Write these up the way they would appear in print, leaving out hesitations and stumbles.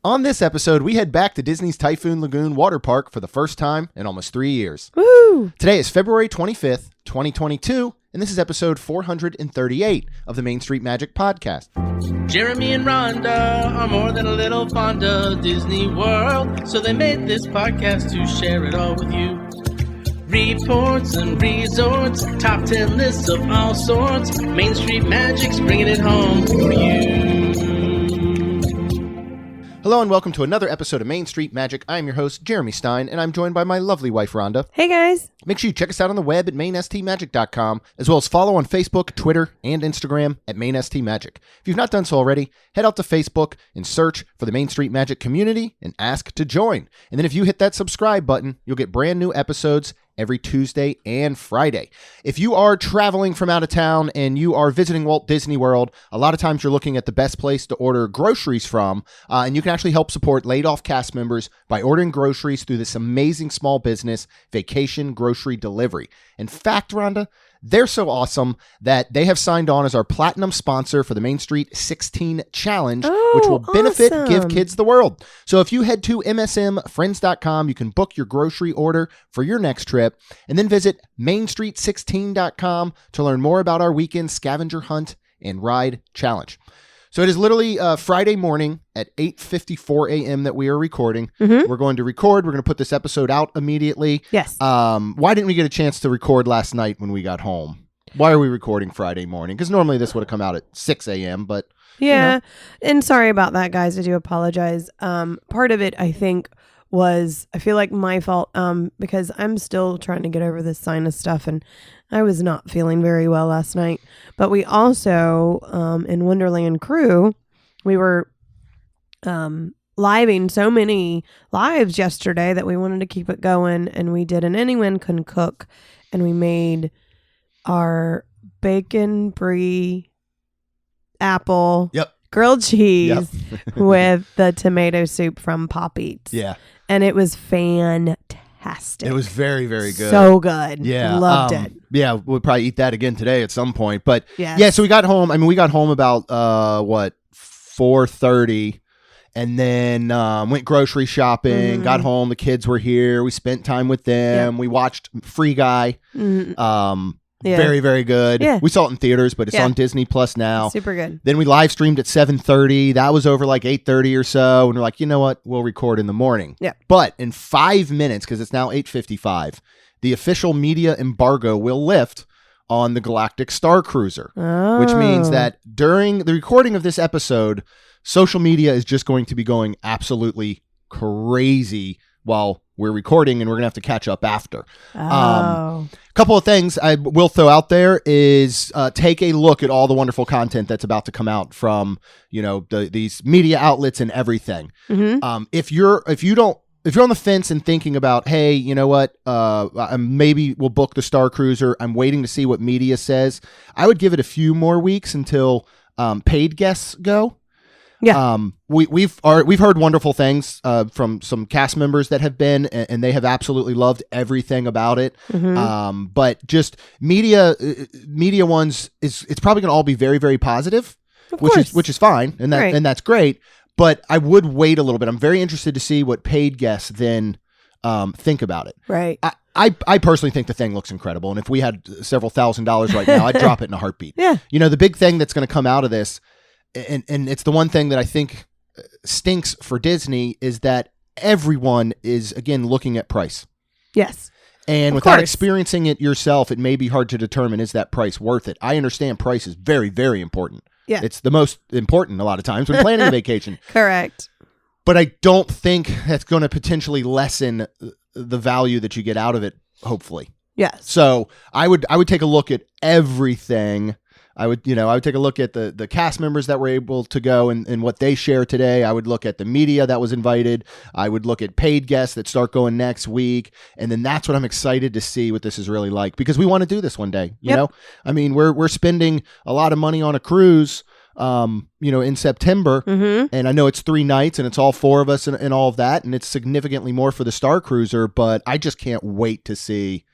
On this episode, we head back to Disney's Typhoon Lagoon water park for the first time in almost 3 years. Woo! Today is February 25th, 2022, and this is episode 438 of the Main Street Magic podcast. Jeremy and Rhonda are more than a little fond of Disney World, so they made this podcast to share it all with you. Reports and resorts, top 10 lists of all sorts, Main Street Magic's bringing it home for you. Hello and welcome to another episode of Main Street Magic. I am your host, Jeremy Stein, and I'm joined by my lovely wife, Rhonda. Hey, guys. Make sure you check us out on the web at mainstmagic.com, as well as follow on Facebook, Twitter, and Instagram at mainstmagic. If you've not done so already, head out to Facebook and search for the Main Street Magic community and ask to join. And then if you hit that subscribe button, you'll get brand new episodes every Tuesday and Friday. If you are traveling from out of town and you are visiting Walt Disney World, a lot of times you're looking at the best place to order groceries from, and you can actually help support laid-off cast members by ordering groceries through this amazing small business, Vacation Grocery Delivery. In fact, Rhonda, they're so awesome that they have signed on as our platinum sponsor for the Main Street 16 Challenge, which will benefit Give Kids the World. So if you head to msmfriends.com, you can book your grocery order for your next trip, and then visit mainstreet16.com to learn more about our weekend scavenger hunt and ride challenge. So it is literally Friday morning at 8:54 a.m. that we are recording. Mm-hmm. We're going to record. We're going to put this episode out immediately. Yes. Why didn't we get a chance to record last night when we got home? Why are we recording Friday morning? Because normally this would have come out at 6 a.m., but... Yeah. And sorry about that, guys. I do apologize. Part of it, I think, was, I feel like my fault, because I'm still trying to get over this sinus stuff, and I was not feeling very well last night. But we also, in Wonderland Crew, we were living so many lives yesterday that we wanted to keep it going, and we did an Anyone Can Cook, and we made our bacon brie apple grilled cheese with the tomato soup from Pop Eats. Yeah. And it was fantastic. It was very, very good. So good. Yeah. Loved it. Yeah, we'll probably eat that again today at some point. But Yes. yeah, so we got home. I mean, we got home about, 4:30. And then went grocery shopping, got home. The kids were here. We spent time with them. We watched Free Guy. Very, very good. Yeah. We saw it in theaters, but it's on Disney Plus now. Super good. Then we live streamed at 7:30. That was over like 8:30 or so. And we're like, you know what? We'll record in the morning. Yeah. But in 5 minutes, because it's now 8:55, the official media embargo will lift on the Galactic Star Cruiser, which means that during the recording of this episode, social media is just going to be going absolutely crazy while we're recording, and we're going to have to catch up after. Couple of things I will throw out there is take a look at all the wonderful content that's about to come out from, these media outlets and everything. If you're on the fence and thinking about, hey, you know what, maybe we'll book the Star Cruiser, I'm waiting to see what media says, I would give it a few more weeks until paid guests go. Yeah. We've heard wonderful things from some cast members that have been, and they have absolutely loved everything about it. But just media ones it's probably going to all be very, very positive, which is fine, and and that's great. But I would wait a little bit. I'm very interested to see what paid guests then think about it. Right. I personally think the thing looks incredible, and if we had several $1,000s right now, I'd drop it in a heartbeat. Yeah. The big thing that's going to come out of this. And it's the one thing that I think stinks for Disney is that everyone is, again, looking at price. Yes. And without experiencing it yourself, it may be hard to determine, is that price worth it? I understand price is very, very important. Yeah. It's the most important a lot of times when planning a vacation. Correct. But I don't think that's going to potentially lessen the value that you get out of it, hopefully. Yes. So I would take a look at everything. I would take a look at the cast members that were able to go and what they share today. I would look at the media that was invited. I would look at paid guests that start going next week. And then that's what I'm excited to see what this is really like, because we want to do this one day, you know? I mean, we're spending a lot of money on a cruise, in September, and I know it's 3 nights and it's all 4 of us and all of that. And it's significantly more for the Star Cruiser, but I just can't wait to see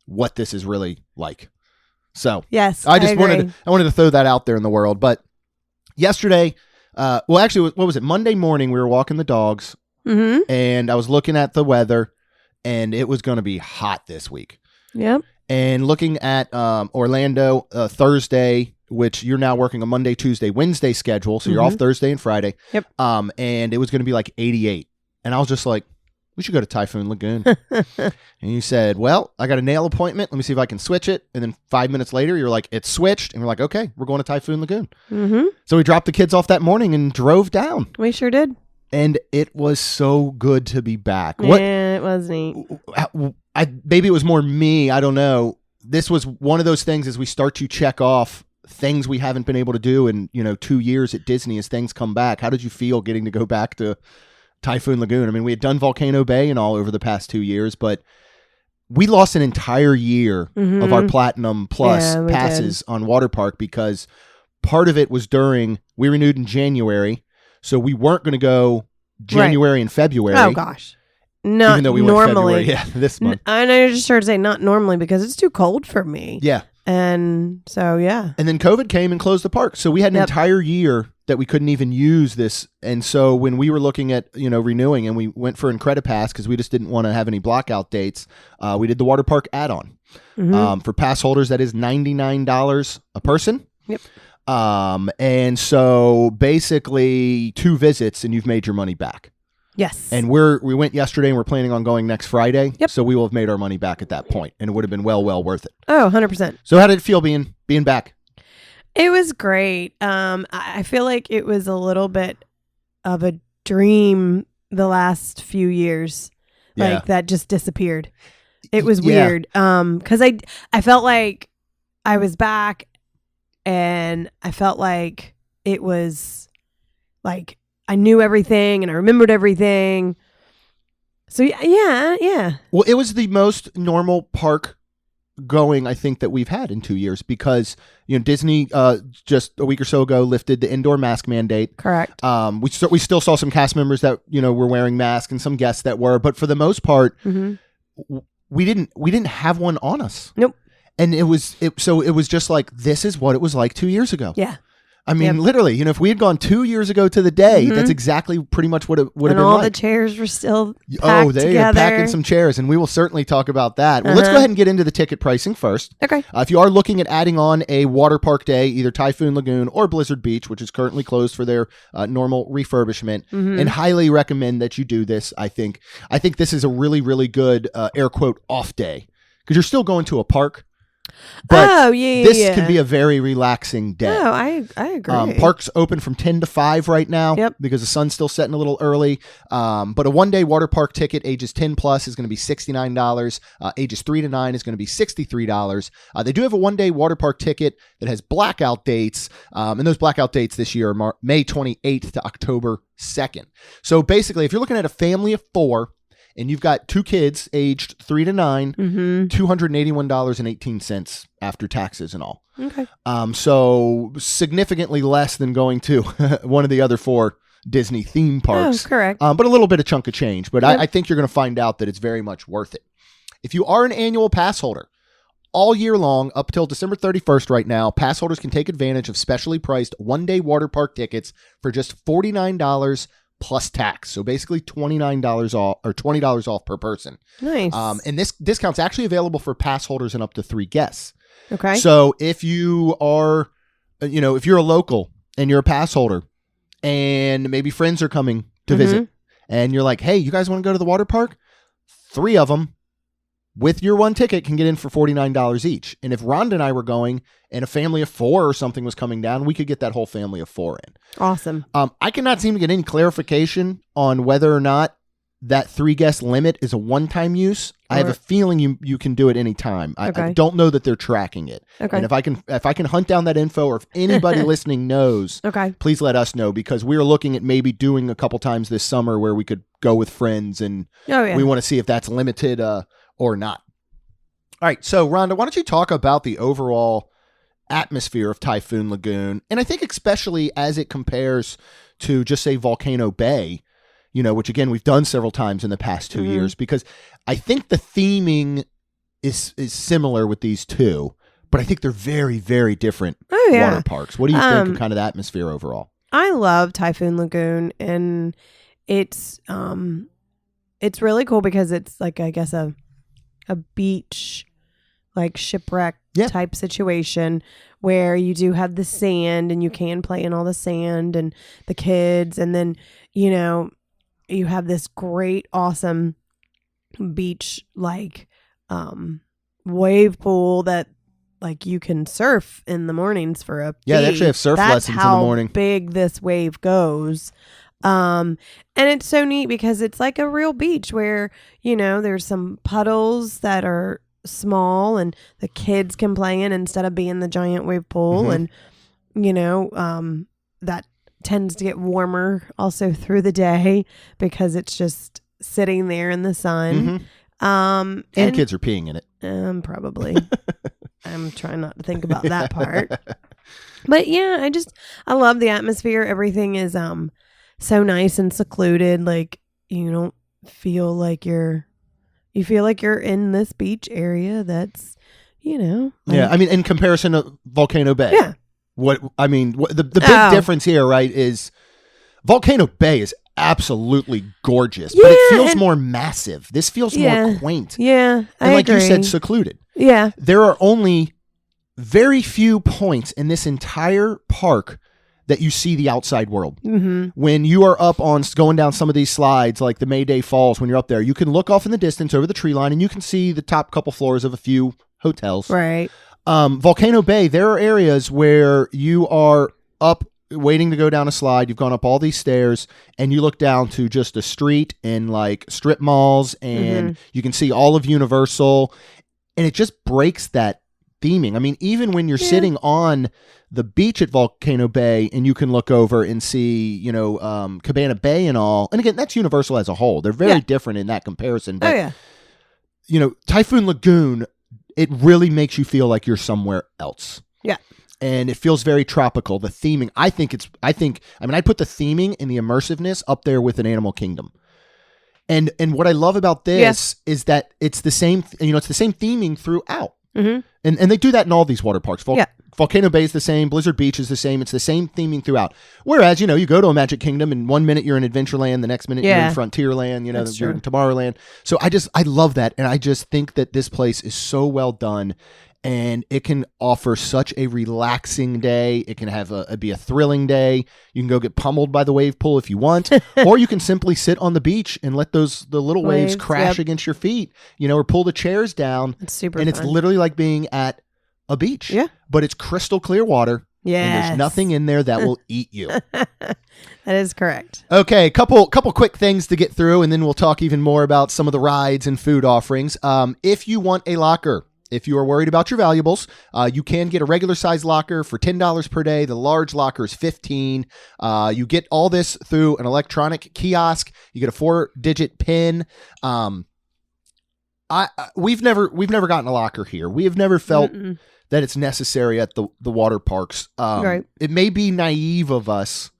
what this is really like. So yes, I wanted to throw that out there in the world. But yesterday, Well, actually, what was it? Monday morning, we were walking the dogs, and I was looking at the weather, and it was going to be hot this week. Yep. And looking at Orlando Thursday, which you're now working a Monday, Tuesday, Wednesday schedule, so you're off Thursday and Friday. Yep. And it was going to be like 88. And I was just like, we should go to Typhoon Lagoon. And you said, well, I got a nail appointment. Let me see if I can switch it. And then 5 minutes later, you're like, it's switched. And we're like, okay, we're going to Typhoon Lagoon. So we dropped the kids off that morning and drove down. We sure did. And it was so good to be back. Yeah, it was neat. Maybe it was more me. I don't know. This was one of those things as we start to check off things we haven't been able to do in 2 years at Disney as things come back. How did you feel getting to go back to Typhoon Lagoon? I mean, we had done Volcano Bay and all over the past 2 years, but we lost an entire year of our Platinum Plus passes on Water Park because part of it was we renewed in January, so we weren't going to go January and February. Oh, gosh. Not even though we normally. went February, this month. I know, just started to say not normally because it's too cold for me. Yeah. And so, yeah. And then COVID came and closed the park. So we had an entire year that we couldn't even use this. And so when we were looking at, renewing and we went for Incredipass because we just didn't want to have any blockout dates, we did the water park add-on. For pass holders, that is $99 a person. Yep. And so basically 2 visits and you've made your money back. Yes. And we went yesterday and we're planning on going next Friday. Yep. So we will have made our money back at that point, and it would have been well worth it. Oh, 100%. So how did it feel being back? It was great. I feel like it was a little bit of a dream the last few years. Like that just disappeared. It was weird. Because I felt like I was back and I felt like it was like I knew everything and I remembered everything. So yeah. Well, it was the most normal park going I think that we've had in 2 years because Disney just a week or so ago lifted the indoor mask mandate. Correct. We still saw some cast members that were wearing masks and some guests that were, but for the most part, we didn't have one on us. Nope. And it was just like this is what it was like 2 years ago. Yeah. I mean, literally, if we had gone 2 years ago to the day, that's exactly pretty much what it would have been like. And all like. the chairs were still packed they together. are packing some chairs, and we will certainly talk about that. Well, let's go ahead and get into the ticket pricing first. Okay. If you are looking at adding on a water park day, either Typhoon Lagoon or Blizzard Beach, which is currently closed for their normal refurbishment, and highly recommend that you do this, I think this is a really, really good, air quote, off day, because you're still going to a park. But this can be a very relaxing day. Oh, I agree. Parks open from 10 to 5 right now because the sun's still setting a little early. But a one-day water park ticket, ages 10 plus, is going to be $69. Ages 3 to 9 is going to be $63. They do have a one-day water park ticket that has blackout dates. And those blackout dates this year are May 28th to October 2nd. So basically, if you're looking at a family of 4, and you've got 2 kids aged 3 to 9, $281.18 after taxes and all. Okay. So significantly less than going to one of the other 4 Disney theme parks. Oh, correct. But a little bit of chunk of change. But I think you're going to find out that it's very much worth it. If you are an annual pass holder, all year long, up till December 31st right now, pass holders can take advantage of specially priced one-day water park tickets for just $49 plus tax. So basically $29 off or $20 off per person. Nice. And this discount's actually available for pass holders and up to 3 guests. Okay. So if you are, if you're a local and you're a pass holder and maybe friends are coming to visit and you're like, hey, you guys want to go to the water park? 3 of them with your one ticket can get in for $49 each. And if Rhonda and I were going and a family of 4 or something was coming down, we could get that whole family of 4 in. Awesome. I cannot seem to get any clarification on whether or not that 3 guest limit is a one-time use. I have a feeling you can do it anytime. I don't know that they're tracking it. Okay. And if I can hunt down that info, or if anybody listening knows, please let us know, because we are looking at maybe doing a couple times this summer where we could go with friends, and we want to see if that's limited or not. All right, so Rhonda, why don't you talk about the overall atmosphere of Typhoon Lagoon, and I think especially as it compares to just say Volcano Bay, which again we've done several times in the past 2 years, because I think the theming is similar with these 2, but I think they're very, very different water parks. What do you think of kind of the atmosphere overall? I love Typhoon Lagoon, and it's really cool because it's like, I guess, a beach, like shipwreck type situation where you do have the sand and you can play in all the sand and the kids. And then, you have this great, awesome beach, like, wave pool that, like, you can surf in the mornings for a they actually have surf lessons in the morning. That's how big this wave goes. And it's so neat because it's like a real beach where, there's some puddles that are small and the kids can play in instead of being the giant wave pool. Mm-hmm. And, that tends to get warmer also through the day because it's just sitting there in the sun. Mm-hmm. And kids are peeing in it. Probably. I'm trying not to think about that part. But yeah, I love the atmosphere. Everything is so nice and secluded. Like, you don't feel like you feel like you're in this beach area that's, like, yeah, I mean, in comparison to Volcano Bay. Yeah. The big difference here, right, is Volcano Bay is absolutely gorgeous, but it feels more massive. This feels more quaint. Yeah, and like agree. you said, secluded. Yeah. There are only very few points in this entire park that you see the outside world. Mm-hmm. When you are up on going down some of these slides, like the Mayday Falls, when you're up there, you can look off in the distance over the tree line and you can see the top couple floors of a few hotels. Right. Volcano Bay, there are areas where you are up waiting to go down a slide. You've gone up all these stairs and you look down to just a street and like strip malls and you can see all of Universal, and it just breaks that theming. I mean, even when you're sitting on the beach at Volcano Bay and you can look over and see, Cabana Bay and all. And again, that's Universal as a whole. They're very different in that comparison. But, Typhoon Lagoon, it really makes you feel like you're somewhere else. Yeah. And it feels very tropical. The theming, I put the theming and the immersiveness up there with an Animal Kingdom. And what I love about this is that it's the same, it's the same theming throughout. Mm-hmm. And they do that in all these water parks. Volcano Bay is the same. Blizzard Beach is the same. It's the same theming throughout. Whereas, you go to a Magic Kingdom and 1 minute you're in Adventureland, the next minute you're in Frontierland, you're in Tomorrowland. So I love that. And I just think that this place is so well done. And it can offer such a relaxing day. It can be a thrilling day. You can go get pummeled by the wave pool if you want, or you can simply sit on the beach and let the little waves crash against your feet, or pull the chairs down. It's super and fun. It's literally like being at a beach. Yeah. But it's crystal clear water. Yeah. And there's nothing in there that will eat you. That is correct. Okay, couple quick things to get through, and then we'll talk even more about some of the rides and food offerings. If you want a locker, if you are worried about your valuables, you can get a regular size locker for $10 per day. The large locker is $15. You get all this through an electronic kiosk. You get a 4-digit PIN. We've never gotten a locker here. We have never felt that it's necessary at the water parks. Right. It may be naive of us,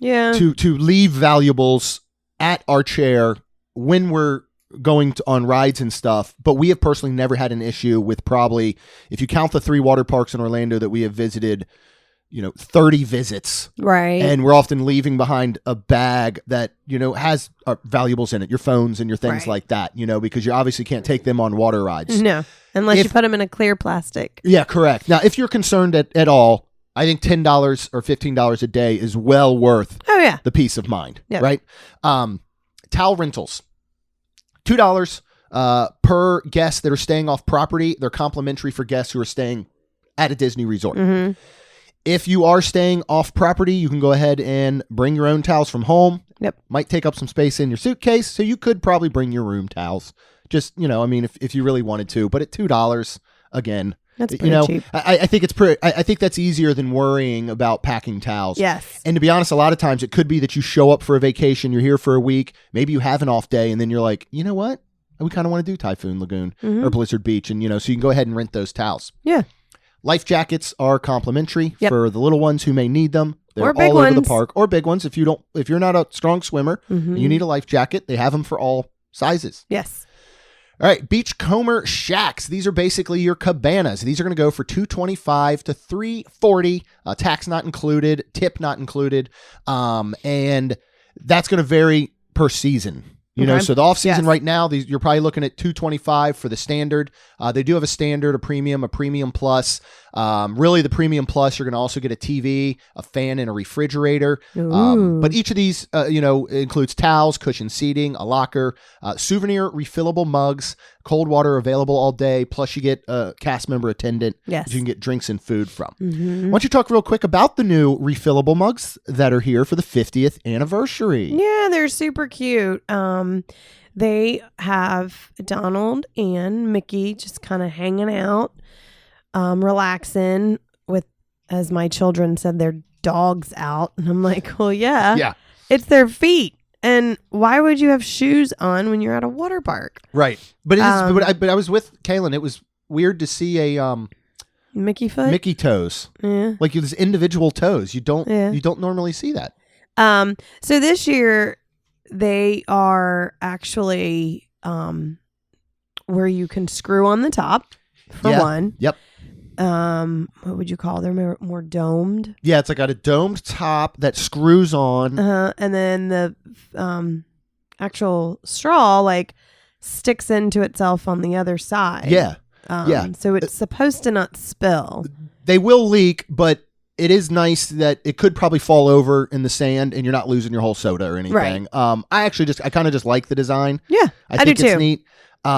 to leave valuables at our chair when we're going on rides and stuff, but we have personally never had an issue with, probably, if you count the 3 water parks in Orlando that we have visited, 30 visits. Right. And we're often leaving behind a bag that, has valuables in it, your phones and your things like that, because you obviously can't take them on water rides. No, unless you put them in a clear plastic. Yeah, correct. Now, if you're concerned at all, I think $10 or $15 a day is well worth the peace of mind, right? Towel rentals. $2 per guest that are staying off property. They're complimentary for guests who are staying at a Disney resort. Mm-hmm. If you are staying off property, you can go ahead and bring your own towels from home. Yep. Might take up some space in your suitcase, so you could probably bring your room towels. Just, if you really wanted to. But at $2, again, that's pretty cheap. I think I think that's easier than worrying about packing towels. Yes. And to be honest, a lot of times it could be that you show up for a vacation, you're here for a week, maybe you have an off day, and then you're like, you know what? We kind of want to do Typhoon Lagoon or Blizzard Beach, and so you can go ahead and rent those towels. Yeah. Life jackets are complimentary for the little ones who may need them. They're or big all ones. over the park, or big ones. If you're not a strong swimmer, and you need a life jacket, they have them for all sizes. Yes. All right, Beachcomber Shacks. These are basically your cabanas. These are going to go for $225 to $340, tax not included, tip not included, and that's going to vary per season. You know, so the off season right now, you're probably looking at $225 for the standard. They do have a standard, a premium plus. Really, the premium plus, you're going to also get a TV, a fan, and a refrigerator. But each of these, includes towels, cushion seating, a locker, souvenir refillable mugs, cold water available all day. Plus, you get a cast member attendant that you can get drinks and food from. Why don't you talk real quick about the new refillable mugs that are here for the 50th anniversary? Yeah, they're super cute. They have Donald and Mickey just kind of hanging out, relaxing with, as my children said, their dogs out. And I'm like, well, yeah, it's their feet. And why would you have shoes on when you're at a water park? Right. But I was with Kaylin. It was weird to see a Mickey foot, Mickey toes. Yeah. Like there's individual toes. You don't normally see that. So this year they are actually where you can screw on the top for one. Yep. What would you call them? They're more domed. Yeah, it's like got a domed top that screws on. And then the actual straw like sticks into itself on the other side. Yeah. So it's supposed to not spill. They will leak, but it is nice that it could probably fall over in the sand and you're not losing your whole soda or anything. Right. I kind of just like the design. Yeah, I think it's neat. They're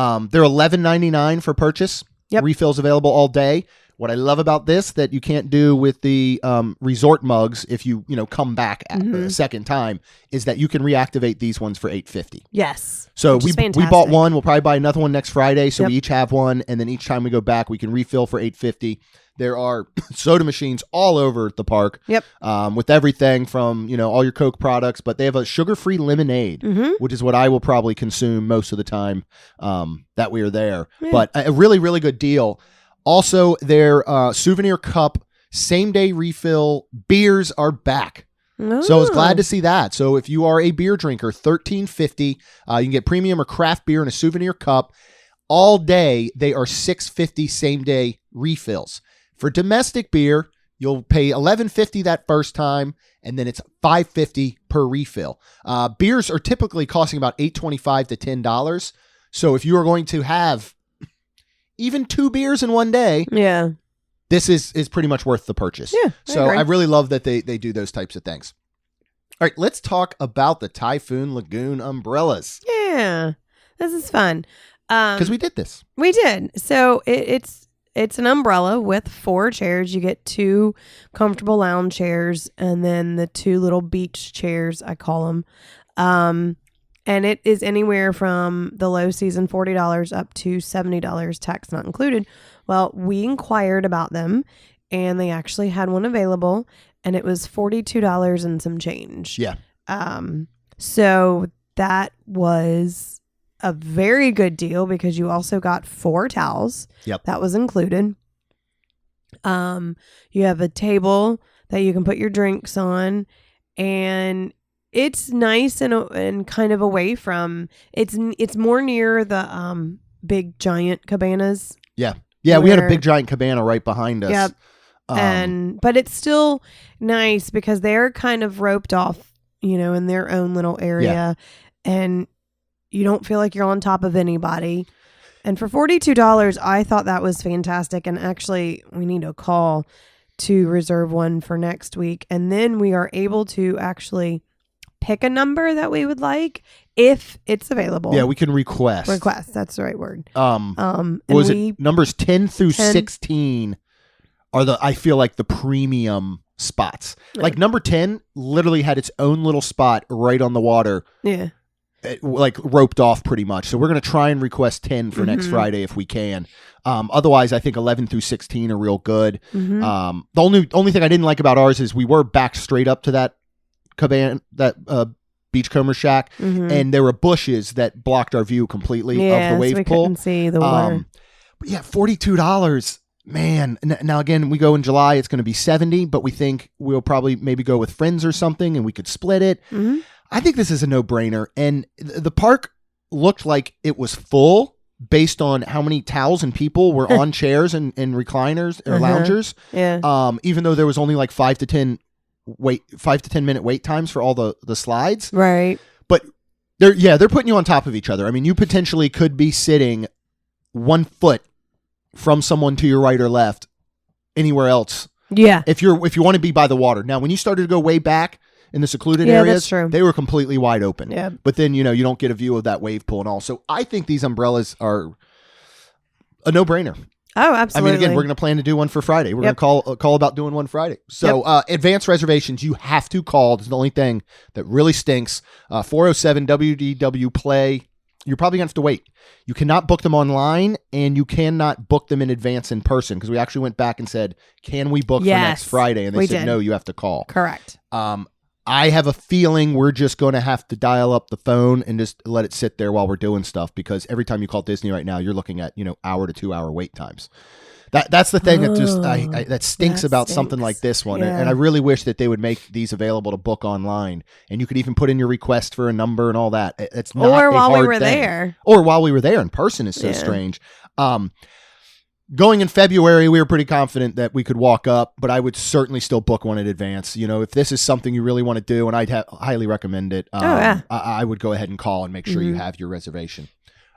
$11.99 for purchase. Yep. Refills available all day. What I love about this that you can't do with the resort mugs if you come back a second time is that you can reactivate these ones for $8.50. Yes. So we bought one. We'll probably buy another one next Friday. So we each have one, and then each time we go back, we can refill for $8.50. There are soda machines all over the park. Yep. With everything from all your Coke products, but they have a sugar-free lemonade, which is what I will probably consume most of the time that we are there. Yeah. But a really, really good deal. Also, their souvenir cup same-day refill beers are back. Oh. So I was glad to see that. So if you are a beer drinker, $13.50. You can get premium or craft beer in a souvenir cup. All day, they are $6.50 same-day refills. For domestic beer, you'll pay $11.50 that first time, and then it's $5.50 per refill. Beers are typically costing about $8.25 to $10. So if you are going to have even 2 beers in one day, this is pretty much worth the purchase. Yeah, so I really love that they do those types of things. All right, let's talk about the Typhoon Lagoon umbrellas. Yeah, this is fun. Because we did this. We did. So it's an umbrella with 4 chairs. You get 2 comfortable lounge chairs and then the 2 little beach chairs, I call them. And it is anywhere from the low season $40 up to $70, tax not included. Well, we inquired about them and they actually had one available and it was $42 and some change. Yeah. So that was a very good deal because you also got 4 towels. Yep. That was included. You have a table that you can put your drinks on, and it's nice and kind of away from. It's more near the big giant cabanas. Yeah. Yeah, we had a big giant cabana right behind us. Yep. But it's still nice because they're kind of roped off, in their own little area, and you don't feel like you're on top of anybody. And for $42, I thought that was fantastic. And actually, we need a call to reserve one for next week. And then we are able to actually pick a number that we would like if it's available. Yeah, we can request. Request, that's the right word. Was it numbers 10 through 16 are I feel like the premium spots. Right. Like number 10 literally had its own little spot right on the water. Yeah. Like roped off pretty much. So we're going to try and request 10 for next Friday if we can. Otherwise, I think 11 through 16 are real good. The only thing I didn't like about ours is we were back straight up to that cabana, that beachcomber shack, and there were bushes that blocked our view completely of the wave pool. Couldn't see the water. But yeah, $42. Man, now again, we go in July, it's going to be $70, but we think we'll probably maybe go with friends or something and we could split it. I think this is a no-brainer. And the park looked like it was full based on how many towels and people were on chairs and recliners or loungers. Yeah. Even though there was only like 5 to 10 minute wait times for all the slides. Right. But they're putting you on top of each other. I mean, you potentially could be sitting 1 foot from someone to your right or left anywhere else. Yeah. If you want to be by the water. Now, when you started to go way back in the secluded areas, that's true. they were completely wide open. Yeah. But then, you don't get a view of that wave pool and all. So I think these umbrellas are a no-brainer. Oh, absolutely. I mean, again, we're going to plan to do one for Friday. We're going to call about doing one Friday. So advanced reservations, you have to call. It's the only thing that really stinks. 407 WDW play. You're probably going to have to wait. You cannot book them online, and you cannot book them in advance in person, because we actually went back and said, can we book for next Friday? And they said, no, you have to call. Correct. I have a feeling we're just going to have to dial up the phone and just let it sit there while we're doing stuff, because every time you call Disney right now, you're looking at, hour to 2 hour wait times. That's the thing that just that stinks about something like this one. Yeah. And I really wish that they would make these available to book online, and you could even put in your request for a number and all that. It's not or a while we hard were thing. there. Or while we were there in person is so strange. Going in February, we were pretty confident that we could walk up, but I would certainly still book one in advance. If this is something you really want to do, and I'd highly recommend it, I would go ahead and call and make sure you have your reservation.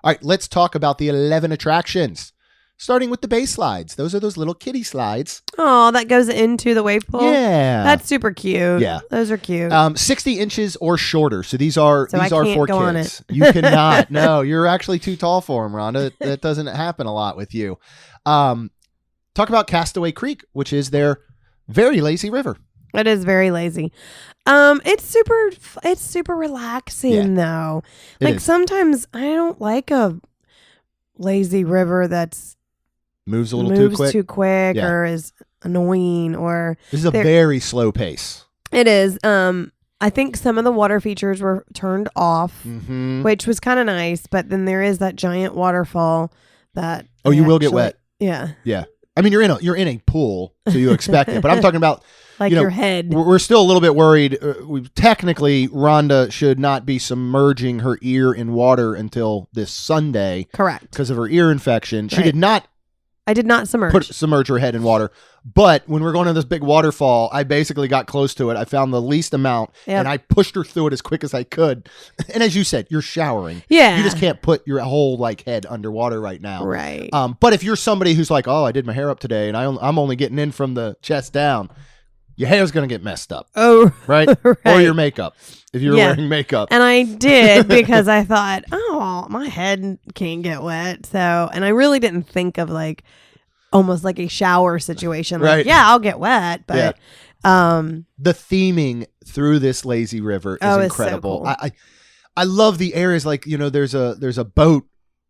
All right, let's talk about the 11 attractions, starting with the bay slides. Those are those little kiddie slides. Oh, that goes into the wave pool? Yeah. That's super cute. Yeah. Those are cute. 60 inches or shorter. So these are for go on kids. You cannot. No, you're actually too tall for them, Rhonda. That doesn't happen a lot with you. Talk about Castaway Creek, which is their very lazy river. It is very lazy. It's super relaxing though. Like sometimes I don't like a lazy river that's moves a little too quick or is annoying, or this is a very slow pace. It is. I think some of the water features were turned off, which was kind of nice, but then there is that giant waterfall that you will get wet. Yeah. Yeah. I mean, you're in a pool, so you expect it, but I'm talking about like your head. We're still a little bit worried. Technically, Rhonda should not be submerging her ear in water until this Sunday. Correct. Because of her ear infection. Right. She did not. I did not submerge her head in water. But when we're going to this big waterfall, I basically got close to it. I found the least amount, and I pushed her through it as quick as I could. And as you said, you're showering. Yeah. You just can't put your whole head underwater right now. Right. But if you're somebody who's like, oh, I did my hair up today, and I'm only getting in from the chest down, your hair's going to get messed up. Oh, right? Right. Or your makeup, if you're wearing makeup. And I did, because I thought, oh, my head can't get wet. So, and I really didn't think of almost like a shower situation. Right. I'll get wet. But the theming through this lazy river is incredible. So cool. I love the areas there's a boat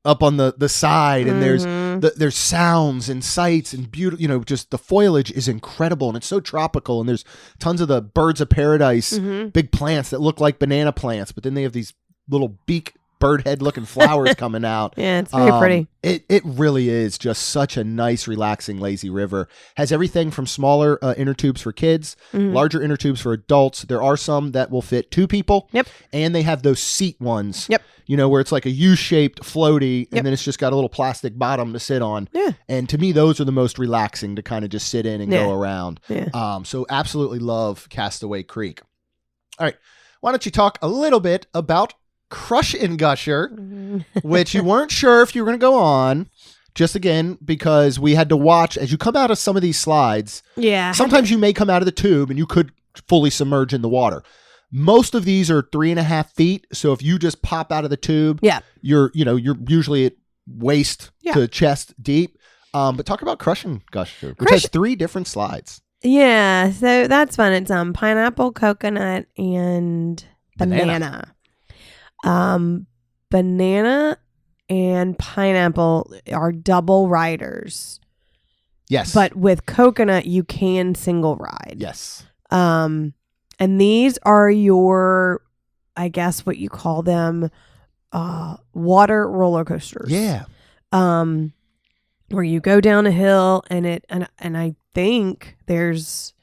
up on the side, and there's sounds and sights and beautiful, just the foliage is incredible, and it's so tropical, and there's tons of the birds of paradise, big plants that look like banana plants, but then they have these little beak bird head looking flowers coming out. Yeah, it's very pretty. It really is just such a nice, relaxing, lazy river. Has everything from smaller inner tubes for kids, larger inner tubes for adults. There are some that will fit 2 people. Yep. And they have those seat ones. Yep. Where it's like a U-shaped floaty, and then it's just got a little plastic bottom to sit on. Yeah. And to me, those are the most relaxing to kind of just sit in and go around. Yeah. So absolutely love Castaway Creek. All right. Why don't you talk a little bit about Crush and Gusher, which you weren't sure if you were going to go on, just again, because we had to watch as you come out of some of these slides. Yeah. Sometimes you may come out of the tube and you could fully submerge in the water. Most of these are 3.5 feet. So if you just pop out of the tube, you're usually at waist to chest deep. But talk about Crush and Gusher, which has 3 different slides. Yeah. So that's fun. It's pineapple, coconut, and banana. Banana and pineapple are double riders. Yes. But with coconut, you can single ride. Yes. And these are your, I guess what you call them, water roller coasters. Yeah. Where you go down a hill and I think there's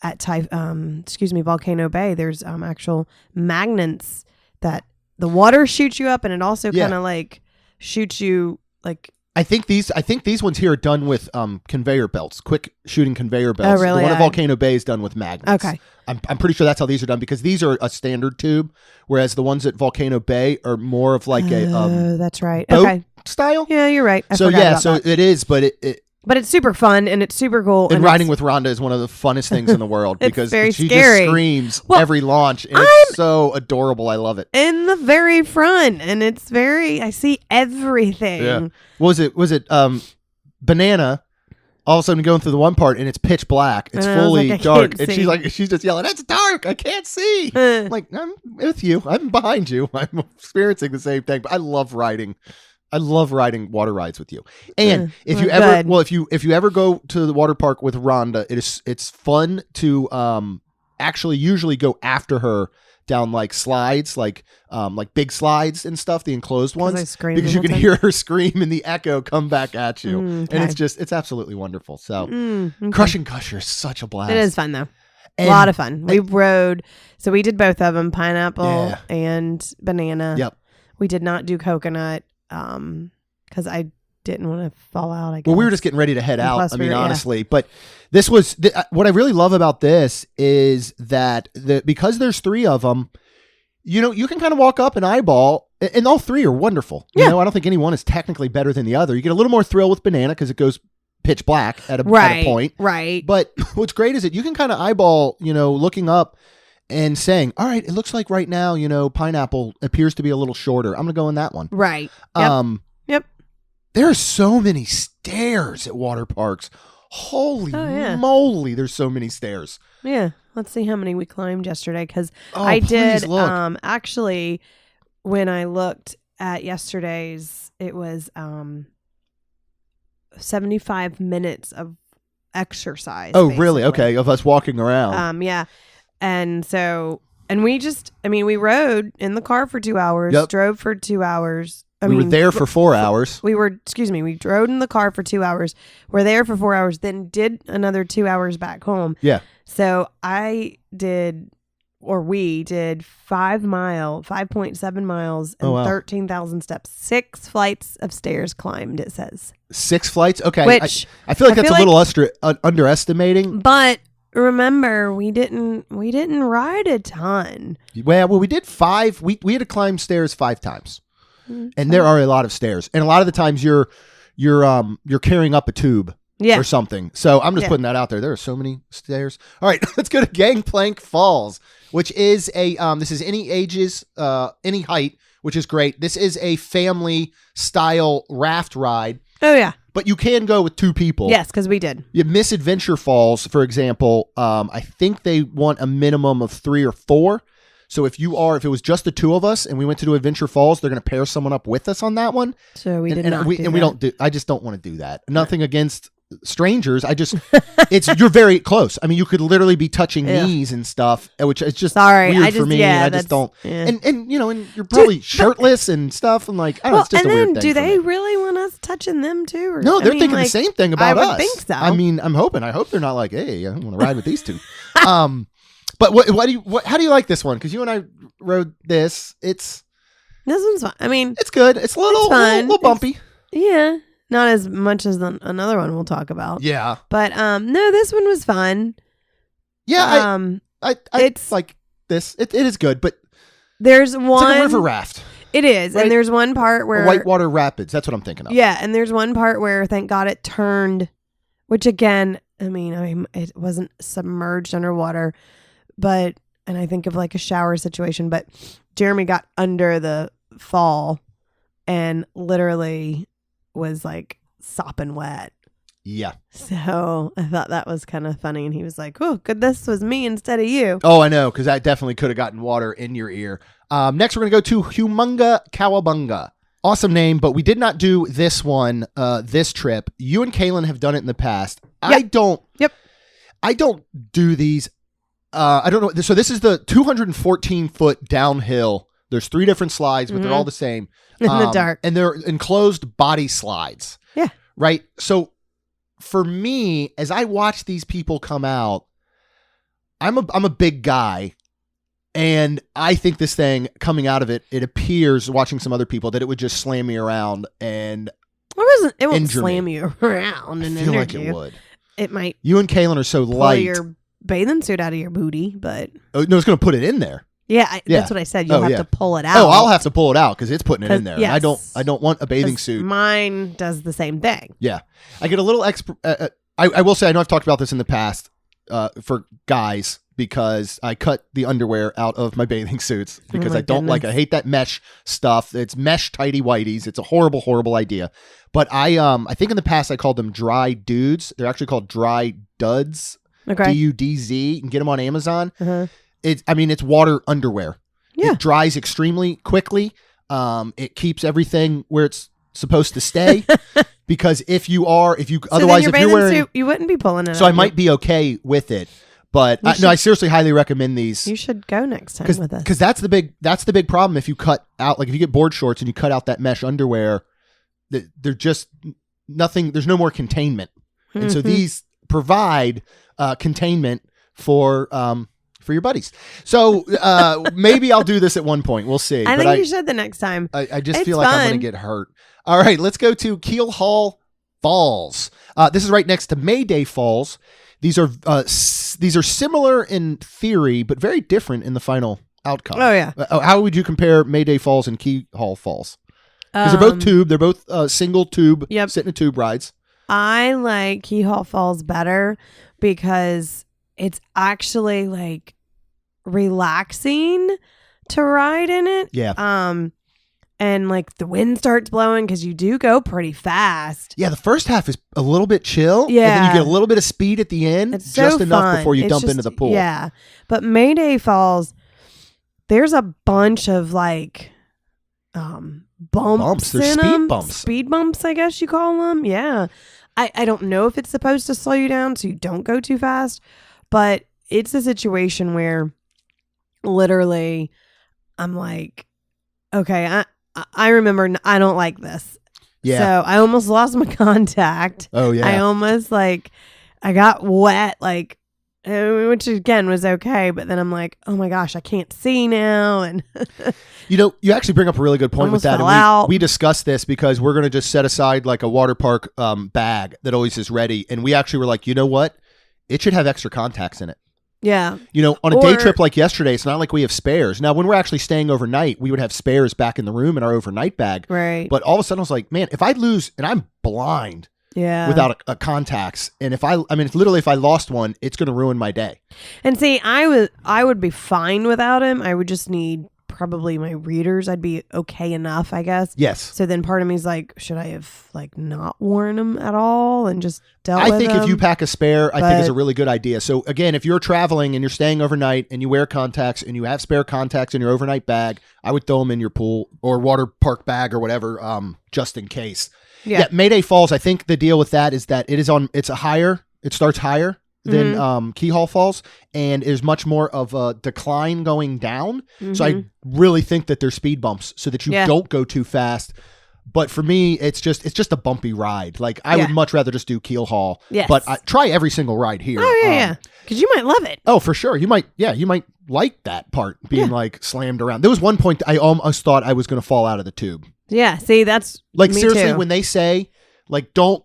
at Volcano Bay, there's actual magnets that the water shoots you up, and it also kind of shoots you like. I think these ones here are done with conveyor belts, quick shooting conveyor belts. Oh, really? The one at Volcano Bay is done with magnets. Okay. I'm pretty sure that's how these are done because these are a standard tube, whereas the ones at Volcano Bay are more of like a that's right. boat Okay. style. Yeah, you're right. I So forgot yeah, about so that. it is, but it But it's super fun and it's super cool. and riding with Rhonda is one of the funnest things in the world It's because very she scary. just screams Well, every launch, and it's so adorable. I love it. in the very front, and it's very. I see everything. Yeah. Was it Banana? All of a sudden going through the one part and it's pitch black. It's And I was fully like, I dark, can't and see. she's just yelling, "It's dark! I can't see!" I'm like, I'm with you. I'm behind you. I'm experiencing the same thing. But I love riding water rides with you. And if you ever, if you ever go to the water park with Rhonda, it's fun to actually usually go after her down like slides, like big slides and stuff, the enclosed ones, because you can hear her scream and the echo come back at you, and it's absolutely wonderful. So Crushing Gusher is such a blast. It is fun though. A lot of fun. We rode, so we did both of them, pineapple and banana. Yep. We did not do coconut because I didn't want to fall out, I guess. Well, we were just getting ready to head And out. plus I mean, we were- honestly, but this was what I really love about this is that because there's 3 of them, you can kind of walk up and eyeball, and all 3 are wonderful. You know, I don't think any one is technically better than the other. You get a little more thrill with banana because it goes pitch black at a point. Right. But what's great is that you can kind of eyeball, looking up and saying, all right, it looks like right now, pineapple appears to be a little shorter. I'm going to go in that one. Right. Yep. Yep. There are so many stairs at water parks. Holy moly, there's so many stairs. Yeah. Let's see how many we climbed yesterday because I did look. actually when I looked at yesterday's, it was 75 minutes of exercise. Oh, really? basically. Okay, of us walking around. Yeah. And so, and we we rode in the car for 2 hours, Yep. drove for 2 hours. We were there for 4 hours. We rode in the car for 2 hours. We're there for 4 hours, then did another 2 hours back home. Yeah. So we did 5.7 miles and 13,000 steps, 6 flights of stairs climbed, it says. 6 flights? Okay. Which I feel like that's a little underestimating. But remember, we didn't ride a ton. Well, we did 5. We had to climb stairs 5 times. And there are a lot of stairs. And a lot of the times you're carrying up a tube or something. So I'm just putting that out there. There are so many stairs. All right, let's go to Gangplank Falls, which is this is any ages, any height, which is great. This is a family style raft ride. Oh yeah. But you can go with 2 people. Yes, because we did. Misadventure Falls, for example, I think they want a minimum of 3 or 4. So if it was just the 2 of us and we went to do Adventure Falls, they're going to pair someone up with us on that one. So we I just don't want to do that. Nothing against strangers. You're very close. I mean, you could literally be touching knees and stuff, which is just weird for me. And I just don't. Yeah. And you're probably shirtless and stuff. And like, I don't know, it's just a weird thing. Do they really want us touching them too? Or, no, they're thinking the same thing about us. I would think so. I mean, I hope they're not like, hey, I want to ride with these 2. But how do you like this one? Because you and I rode this. This one's fun. I mean, it's good. It's a little bumpy. Yeah, not as much as another one we'll talk about. Yeah, but no, this one was fun. Yeah, it's like this. It is good, but there's one. It's like a river raft. It is, right? And there's one part where Whitewater Rapids. That's what I'm thinking of. Yeah, and there's one part where, thank God, it turned, which again, I mean, it wasn't submerged underwater. But, and I think of like a shower situation, but Jeremy got under the fall and literally was like sopping wet. Yeah. So I thought that was kind of funny. And he was like, oh, good, this was me instead of you. Oh, I know, because that definitely could have gotten water in your ear. Next, we're going to go to Humunga Cowabunga. Awesome name, but we did not do this one this trip. You and Kaylin have done it in the past. Yep. I don't do these. I don't know. So this is the 214-foot downhill. There's 3 different slides, but they're all the same. In the dark. And they're enclosed body slides. Yeah. Right? So for me, as I watch these people come out, I'm a big guy. And I think this thing coming out of it appears, watching some other people, that it would just slam me around and It won't injure slam me. you around and I feel like injure it you. would. It might You and Kaylin are so pull light. your bathing suit out of your booty, but Oh, no, it's going to put it in there. yeah, that's what I said. You'll have to pull it out. Oh, I'll have to pull it out because it's putting it in there. Yes. And I don't want a bathing suit. Mine does the same thing. Yeah. I get a little I will say, I know I've talked about this in the past for guys, because I cut the underwear out of my bathing suits because I don't I hate that mesh stuff. It's mesh tighty whities. It's a horrible, horrible idea. But I think in the past I called them dry dudes. They're actually called dry duds. Okay. DUDZ. You can get them on Amazon. Uh-huh. It's water underwear. Yeah. It dries extremely quickly. It keeps everything where it's supposed to stay. Because otherwise, if you're wearing suit, you wouldn't be pulling it. So I might be okay with it, but I seriously highly recommend these. You should go next time with us, because that's the big problem. If you cut out, like if you get board shorts and you cut out that mesh underwear, they're just nothing. There's no more containment, and so these provide containment for your buddies. So maybe I'll do this at one point. We'll see. I think you should the next time. I just feel like I'm going to get hurt. All right, let's go to Keel Hall Falls. This is right next to Mayday Falls. These are similar in theory, but very different in the final outcome. Oh yeah. How would you compare Mayday Falls and Keel Hall Falls? Because they're both tube. They're both single tube. Yep. Sit in a tube rides. I like Keel Hall Falls better because it's actually like relaxing to ride in it. Yeah. And like the wind starts blowing because you do go pretty fast. Yeah, the first half is a little bit chill. Yeah. And then you get a little bit of speed at the end. It's just so enough fun. before you It's dump just- into the pool. Yeah. But Mayday Falls, there's a bunch of like bumps. There's in speed 'em. bumps. Speed bumps, I guess you call them. Yeah. I don't know if it's supposed to slow you down so you don't go too fast, but it's a situation where literally I'm like, okay, I remember I don't like this. Yeah. So I almost lost my contact. Oh, yeah. I almost I got wet, which again was okay. But then I'm like, oh my gosh, I can't see now. And you actually bring up a really good point with Almost that. fell And out. we discussed this because we're going to just set aside like a water park bag that always is ready. And we actually were like, you know what? It should have extra contacts in it. yeah, On a day trip like yesterday, it's not like we have spares. Now, when we're actually staying overnight, we would have spares back in the room in our overnight bag. right. But all of a sudden, I was like, man, if I lose, and I'm blind Yeah. without a contacts, and if literally if I lost one, it's going to ruin my day. And see, I would be fine without him. I would just need probably my readers. I'd be okay enough, I guess. Yes. So then part of me is like, should I have not worn them at all and just dealt with I think them? if you pack a spare, I think But- is a really good idea. So again, if you're traveling and you're staying overnight and you wear contacts and you have spare contacts in your overnight bag, I would throw them in your pool or water park bag or whatever, just in case. Yeah. Mayday Falls. I think the deal with that is that it starts higher than Keel Hall Falls, and is much more of a decline going down. So I really think that there's speed bumps so that you don't go too fast. But for me, it's just a bumpy ride. Like I would much rather just do Keel Hall. Yes. But try every single ride here. Oh yeah, because you might love it. Oh, for sure. You might like that part being slammed around. There was one point I almost thought I was going to fall out of the tube. Yeah. See, that's Like me seriously, too. when they say don't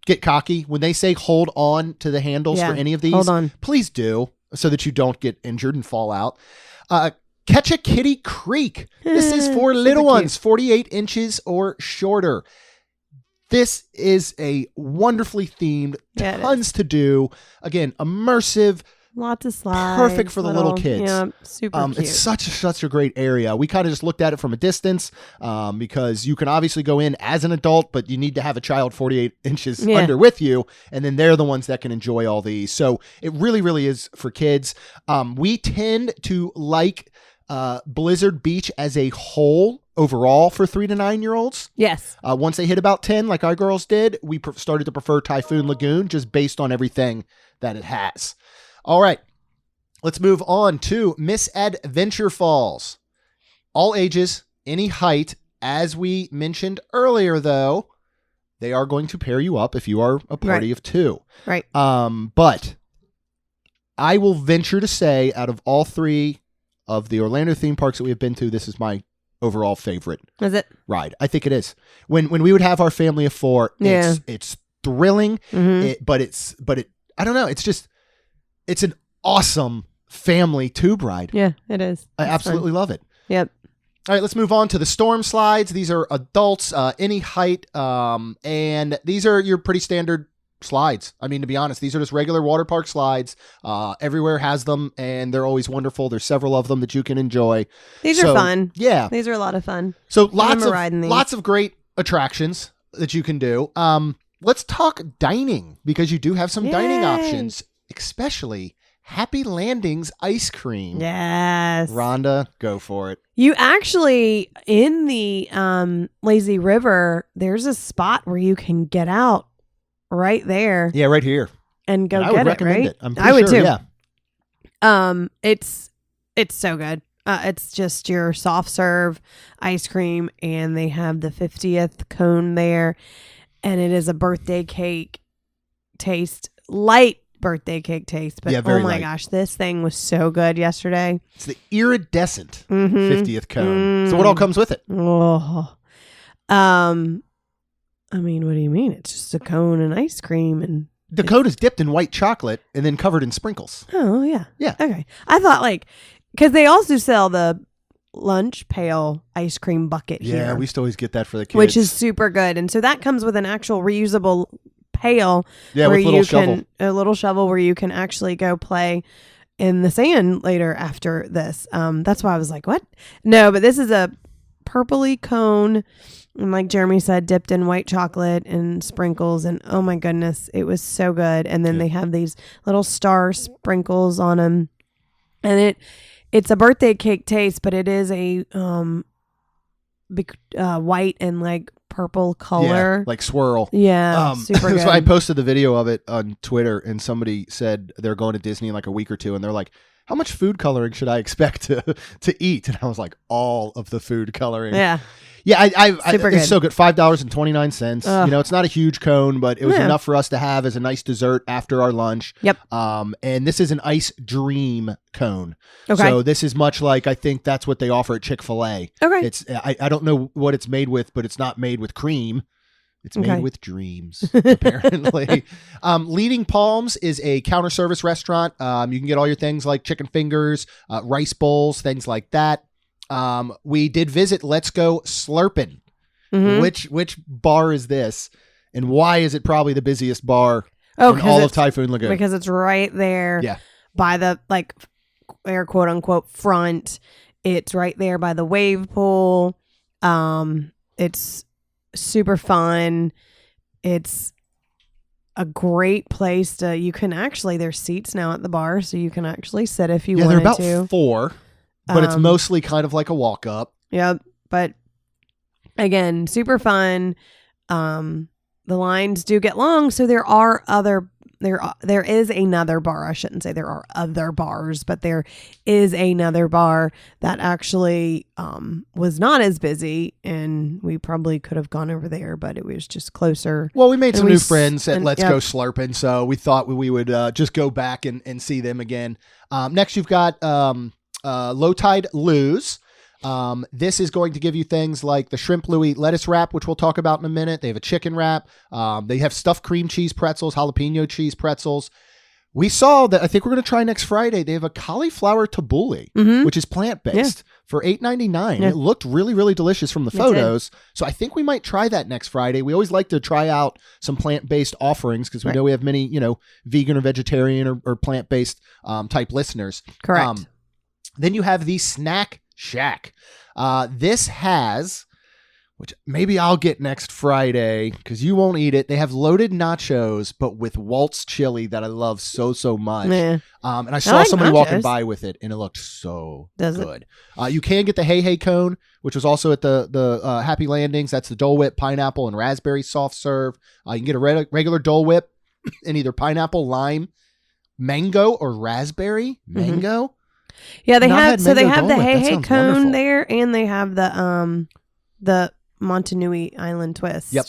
get cocky, when they say hold on to the handles for any of these, hold on. please do so that you don't get injured and fall out. Catch a Kitty Creek. This is for little ones, 48 inches or shorter. This is a wonderfully themed, tons to do. Again, immersive, lots of slides. perfect for the little kids. Yeah, super cute. It's such a great area. We kind of just looked at it from a distance because you can obviously go in as an adult, but you need to have a child 48 inches under with you, and then they're the ones that can enjoy all these. So it really, really is for kids. We tend to like Blizzard Beach as a whole overall for 3 to 9 year olds. Yes. Once they hit about 10, like our girls did, we started to prefer Typhoon Lagoon just based on everything that it has. All right, let's move on to Misadventure Falls. All ages, any height. As we mentioned earlier, though, they are going to pair you up if you are a party of 2. Right. But I will venture to say out of all 3 of the Orlando theme parks that we have been to, this is my overall favorite Is it? ride. I think it is. When we would have our family of 4, it's thrilling, but I don't know. It's an awesome family tube ride. Yeah, it is. I absolutely love it. Yep. All right, let's move on to the storm slides. These are adults, any height, and these are your pretty standard slides. I mean, to be honest, these are just regular water park slides. Everywhere has them, and they're always wonderful. There's several of them that you can enjoy. These are fun. Yeah. These are a lot of fun. So lots of great attractions that you can do. Let's talk dining, because you do have some dining options, especially Happy Landings ice cream. Yes. Rhonda, go for it. You actually, in the Lazy River, there's a spot where you can get out right there. Yeah, right here. And go I get would it, recommend right? it. I'm I would sure, too. Yeah. It's so good. It's just your soft serve ice cream, and they have the 50th cone there, and it is a birthday cake taste, light birthday cake taste, but oh my gosh, this thing was so good yesterday. It's the iridescent 50th cone. So what all comes with it? Oh, I mean, what do you mean? It's just a cone and ice cream, and the cone is dipped in white chocolate and then covered in sprinkles. Oh yeah, yeah. Okay, I thought because they also sell the lunch pail ice cream bucket here. Yeah, we used to always get that for the kids, which is super good, and so that comes with an actual reusable pail. Yeah, where with a little shovel where you can actually go play in the sand later after this. That's why I was like, what? No, but this is a purpley cone, and like Jeremy said, dipped in white chocolate and sprinkles, and oh my goodness, it was so good. And then they have these little star sprinkles on them, and it's a birthday cake taste, but it is a white and like purple color, like swirl. Yeah, super good. So I posted the video of it on Twitter, and somebody said they're going to Disney in like a week or two, and they're like, how much food coloring should I expect to eat? And I was like, all of the food coloring. Yeah. Yeah, it's so good. $5.29. You know, it's not a huge cone, but it was enough for us to have as a nice dessert after our lunch. Yep. And this is an ice dream cone. Okay. So this is much like, I think that's what they offer at Chick-fil-A. Okay. It's I don't know what it's made with, but it's not made with cream. It's made with dreams, apparently. Leading Palms is a counter service restaurant. You can get all your things like chicken fingers, rice bowls, things like that. We did visit Let's Go Slurpin'. Which bar is this, and why is it probably the busiest bar in all of Typhoon Lagoon? Because it's right there by the air quote unquote front. It's right there by the wave pool. It's super fun. It's a great place to, you can actually, there's seats now at the bar, so you can actually sit if you wanted to. They're about 4. But it's mostly kind of like a walk up. Yeah. But again, super fun. The lines do get long. So there is another bar. I shouldn't say there are other bars, but there is another bar that actually was not as busy, and we probably could have gone over there, but it was just closer. Well, we made some new friends at Let's Go Slurpin', so we thought we would just go back and see them again. Next, you've got Low Tide Lou's. This is going to give you things like the shrimp Louis lettuce wrap, which we'll talk about in a minute. They have a chicken wrap. They have stuffed cream cheese pretzels, jalapeno cheese pretzels. We saw that, I think we're going to try next Friday. They have a cauliflower tabbouleh, which is plant-based for $8.99. It looked really, really delicious from the photos. So I think we might try that next Friday. We always like to try out some plant-based offerings because we know we have many, vegan or vegetarian or plant-based type listeners. Correct. Then you have the Snack Shack. This has, which maybe I'll get next Friday because you won't eat it. They have loaded nachos, but with Waltz chili that I love so much. And I saw somebody walking by with it, and it looked so good. You can get the Hey cone, which was also at the Happy Landings. That's the Dole Whip, pineapple, and raspberry soft serve. You can get a regular Dole Whip in either pineapple, lime, mango, or raspberry mango. Yeah, they have the Hey cone wonderful there, and they have the Montanui Island twist. Yep.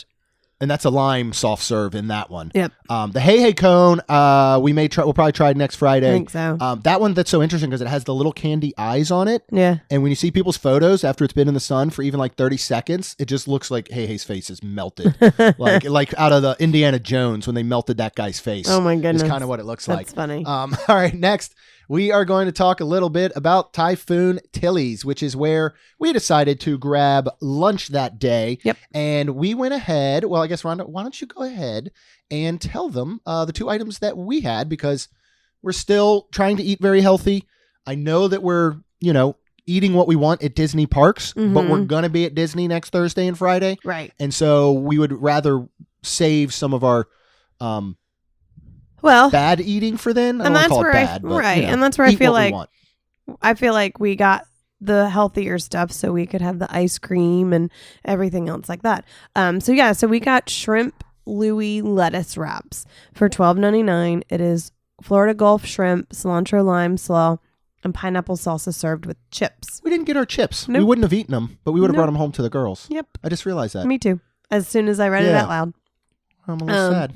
And that's a lime soft serve in that one. Yep. The Hey Cone, we'll probably try it next Friday. I think so. That one that's so interesting because it has the little candy eyes on it. Yeah. And when you see people's photos after it's been in the sun for even like 30 seconds, it just looks like Hey's face is melted. like out of the Indiana Jones when they melted that guy's face. Oh my goodness. Is kind of what it looks like. That's funny. All right, next. We are going to talk a little bit about Typhoon Tilly's, which is where we decided to grab lunch that day. Yep. And we went ahead. Well, I guess, Rhonda, why don't you go ahead and tell them the 2 items that we had, because we're still trying to eat very healthy. I know that we're, eating what we want at Disney parks, but we're going to be at Disney next Thursday and Friday. Right. And so we would rather save some of our bad eating for then. And that's where and that's where I feel like we got the healthier stuff so we could have the ice cream and everything else like that. So we got shrimp Louis lettuce wraps for $12.99. It is Florida Gulf shrimp, cilantro lime slaw, and pineapple salsa served with chips. We didn't get our chips. Nope. We wouldn't have eaten them, but we would have brought them home to the girls. Yep. I just realized that. Me too. As soon as I read it out loud. I'm a little sad.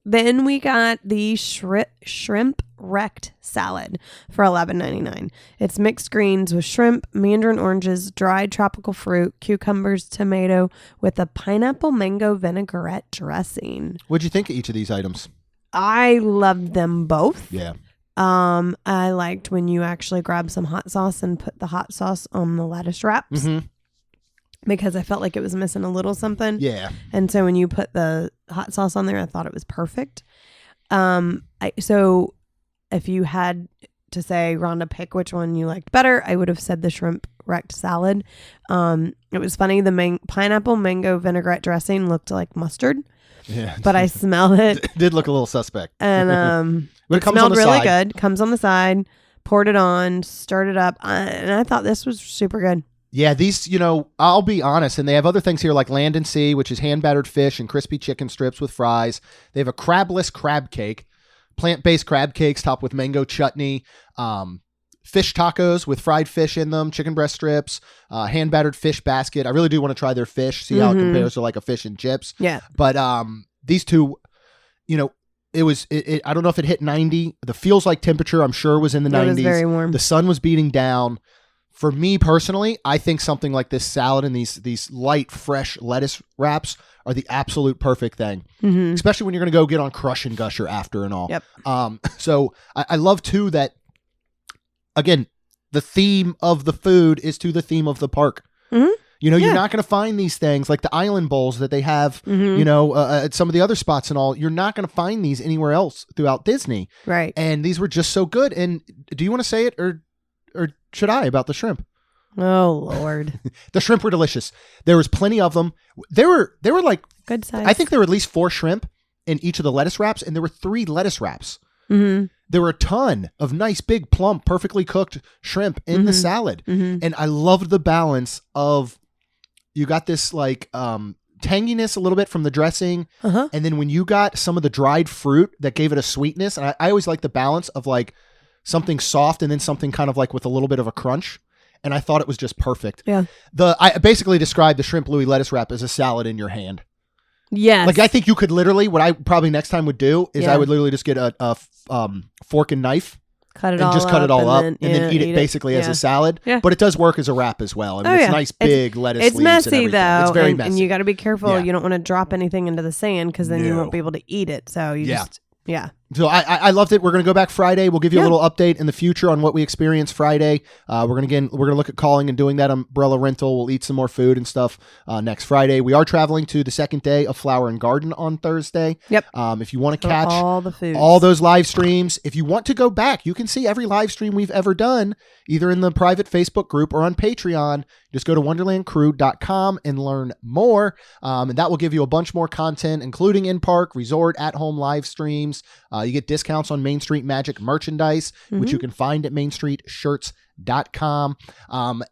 Then we got the shrimp wrecked salad for $11.99. It's mixed greens with shrimp, mandarin oranges, dried tropical fruit, cucumbers, tomato, with a pineapple mango vinaigrette dressing. What'd you think of each of these items? I loved them both. Yeah. I liked when you actually grab some hot sauce and put the hot sauce on the lettuce wraps. Because I felt like it was missing a little something. Yeah. And so when you put the hot sauce on there, I thought it was perfect. So if you had to say, Rhonda, pick which one you liked better, I would have said the shrimp wrecked salad. It was funny. The pineapple mango vinaigrette dressing looked like mustard. Yeah. But I smelled it. It did look a little suspect. And but it smelled really good. Comes on the side. Poured it on, stirred it up. And I thought this was super good. Yeah, these, I'll be honest, and they have other things here like Land and Sea, which is hand-battered fish and crispy chicken strips with fries. They have a crabless crab cake, plant-based crab cakes topped with mango chutney, fish tacos with fried fish in them, chicken breast strips, hand-battered fish basket. I really do want to try their fish, see how it compares to like a fish and chips. Yeah. But these two, it I don't know if it hit 90. The feels like temperature, I'm sure, was in the 90s. It was very warm. The sun was beating down. For me personally, I think something like this salad and these light, fresh lettuce wraps are the absolute perfect thing, especially when you're going to go get on Crush and Gusher after and all. Yep. So I love too that, again, the theme of the food is to the theme of the park. You're not going to find these things like the island bowls that they have, at some of the other spots and all. You're not going to find these anywhere else throughout Disney. Right. And these were just so good. And do you want to say it or should I about the shrimp? Oh, Lord. The shrimp were delicious. There was plenty of them. They were like good size. I think there were at least 4 shrimp in each of the lettuce wraps, and there were 3 lettuce wraps. There were a ton of nice, big, plump, perfectly cooked shrimp in the salad. And I loved the balance of, you got this like tanginess a little bit from the dressing. And then when you got some of the dried fruit that gave it a sweetness, and I always like the balance of like something soft and then something kind of like with a little bit of a crunch. And I thought it was just perfect. Yeah. I basically described the shrimp Louis lettuce wrap as a salad in your hand. Yes. Like I think you could literally, what I probably next time would do is I would literally just get a fork and knife. Cut it and all just cut it all up and then eat it basically as a salad. Yeah. But it does work as a wrap as well. I mean, it's nice big lettuce leaves. It's messy and though. It's very messy. And you got to be careful. Yeah. You don't want to drop anything into the sand because then you won't be able to eat it. So you just, So I loved it. We're going to go back Friday. We'll give you a little update in the future on what we experienced Friday. We're going to look at calling and doing that umbrella rental. We'll eat some more food and stuff next Friday. We are traveling to the second day of Flower and Garden on Thursday. Yep. If you want to catch all the food, all those live streams, if you want to go back, you can see every live stream we've ever done, either in the private Facebook group or on Patreon. Just go to wonderlandcrew.com and learn more. And that will give you a bunch more content, including in-park, resort, at-home live streams. You get discounts on Main Street Magic merchandise, which you can find at mainstreetshirts.com.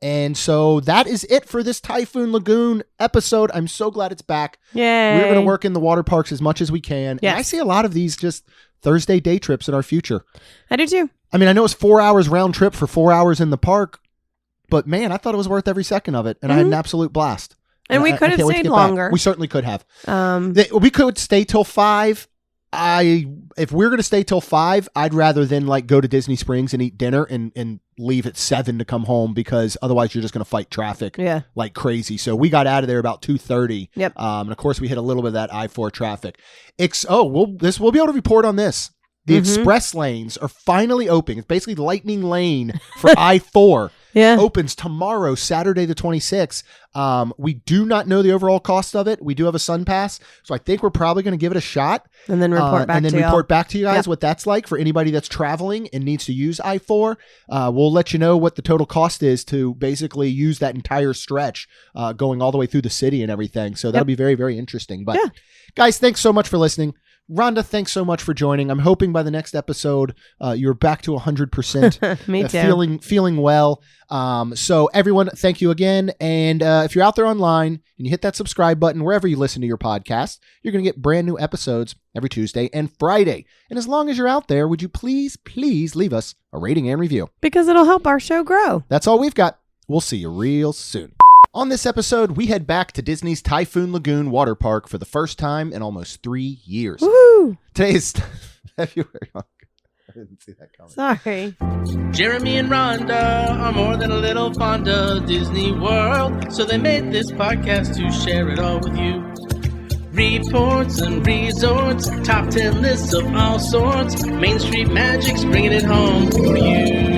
And so that is it for this Typhoon Lagoon episode. I'm so glad it's back. Yay. We're going to work in the water parks as much as we can. Yes. And I see a lot of these just Thursday day trips in our future. I do too. I mean, I know it's 4 hours round trip for 4 hours in the park, but man, I thought it was worth every second of it. And I had an absolute blast. And we could have can't wait to stayed get longer. back. We certainly could have. We could stay till 5. If we're going to stay till 5, I'd rather than like go to Disney Springs and eat dinner and leave at 7 to come home, because otherwise you're just going to fight traffic like crazy. So we got out of there about 2:30. Yep. And of course we hit a little bit of that I-4 traffic. We'll be able to report on this. The express lanes are finally open. It's basically Lightning Lane for I-4. Opens tomorrow, Saturday the 26th. We do not know the overall cost of it. We do have a Sun Pass, so I think we're probably going to give it a shot. And then report back to you guys what that's like for anybody that's traveling and needs to use I-4. We'll let you know what the total cost is to basically use that entire stretch going all the way through the city and everything. So that'll be very, very interesting. But guys, thanks so much for listening. Rhonda, thanks so much for joining. I'm hoping by the next episode, you're back to 100%. Me too. Feeling well. So everyone, thank you again. And if you're out there online and you hit that subscribe button wherever you listen to your podcast, you're going to get brand new episodes every Tuesday and Friday. And as long as you're out there, would you please leave us a rating and review? Because it'll help our show grow. That's all we've got. We'll see you real soon. On this episode, we head back to Disney's Typhoon Lagoon water park for the first time in almost 3 years. Woo! Today is February. I didn't see that coming. Sorry. Jeremy and Rhonda are more than a little fond of Disney World, so they made this podcast to share it all with you. Reports and resorts, top 10 lists of all sorts, Main Street Magic's bringing it home for you.